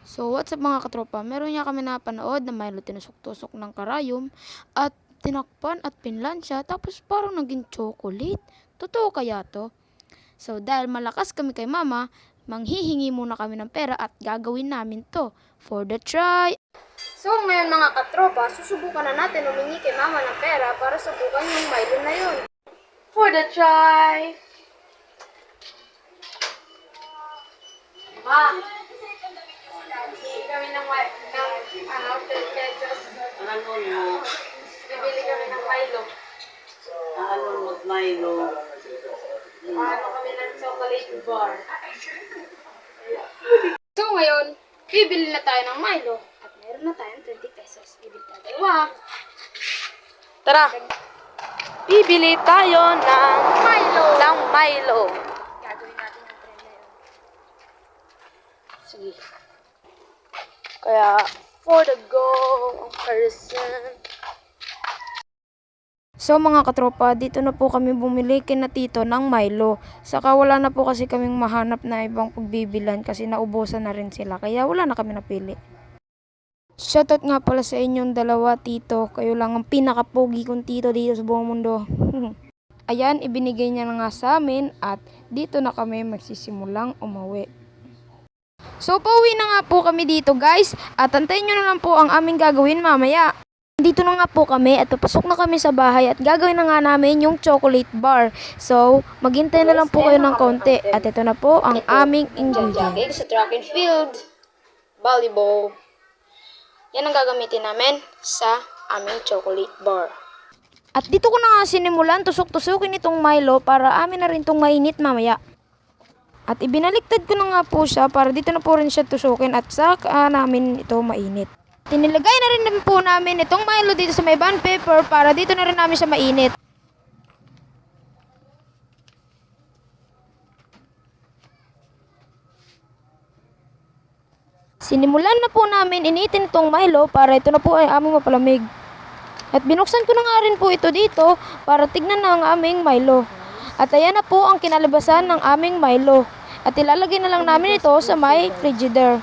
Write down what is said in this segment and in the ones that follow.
So, what's up mga katropa? Meron niya kami napanood na Milo tinusok-tusok ng karayom at tinakpan at pinlansya tapos parang naging chocolate. Totoo kaya to? So, dahil malakas kami kay mama, manghihingi muna kami ng pera at gagawin namin to for the try. So, ngayon mga katropa, susubukan na natin humingi kay mama ng pera para subukan yung Milo na yun. For the try! Ma! Bibili kami ng 10 pesos. Ano mo? Bibili kami ng Milo. Ano mo, Milo? Ano kami ng chocolate bar. So ngayon, bibili na tayo ng Milo. At meron na tayong 20 pesos. Bibili tayo dalawa. Tara! Bibili tayo ng Milo! Milo. Gagawin natin yung trend na yun. Sige. Kaya, for the go, ang person. So mga katropa, dito na po kami bumili kina Tito ng Milo. Saka wala na po kasi kaming mahanap na ibang pagbibilan kasi naubusan na rin sila. Kaya wala na kami napili. Shoutout nga pala sa inyong dalawa, Tito. Kayo lang ang pinakapogi kong tito dito sa buong mundo. Ayan, ibinigay niya na nga sa amin at dito na kami magsisimulang umuwi. So, pauwi na nga po kami dito guys at antayin nyo na lang po ang aming gagawin mamaya. Dito na nga po kami at papasok na kami sa bahay at gagawin na nga namin yung chocolate bar. So, maghintay na lang po kayo ng konti at ito na po ang aming ingredients. Sa track and field, volleyball. Yan ang gagamitin namin sa aming chocolate bar. At dito ko na nga sinimulan tusok-tusukin itong Milo para amin na rin itong mainit mamaya. At ibinaliktad ko na nga po siya para dito na po rin siya tusukin at saka namin ito mainit. Tinilagay na rin po namin itong Milo dito sa may bond paper para dito na rin namin siya mainit. Sinimulan na po namin initin itong Milo para ito na po ay aming mapalamig. At binuksan ko na nga rin po ito dito para tignan na ang aming Milo. At ayan na po ang kinalabasan ng aming Milo. At ilalagay na lang namin ito sa may frigidaire.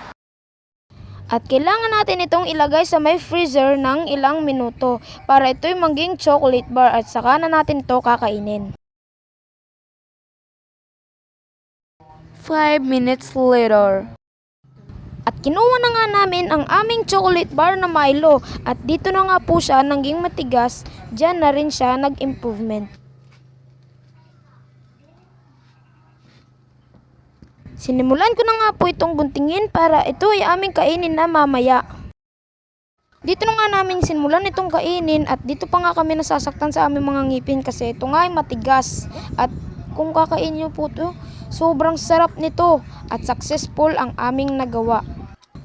At kailangan natin itong ilagay sa may freezer ng ilang minuto para ito'y maging chocolate bar at saka na natin ito kakainin. 5 minutes later. At kinuha na nga namin ang aming chocolate bar na Milo at dito na nga po siya naging matigas, dyan na rin siya nag-improvement. Sinimulan ko na nga po itong guntingin para ito ay aming kainin na mamaya. Dito na nga namin sinimulan itong kainin at dito pa nga kami nasasaktan sa aming mga ngipin kasi ito nga ay matigas. At kung kakainin nyo po ito, sobrang sarap nito at successful ang aming nagawa.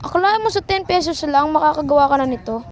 Akalain mo sa 10 pesos lang makakagawa ka na nito?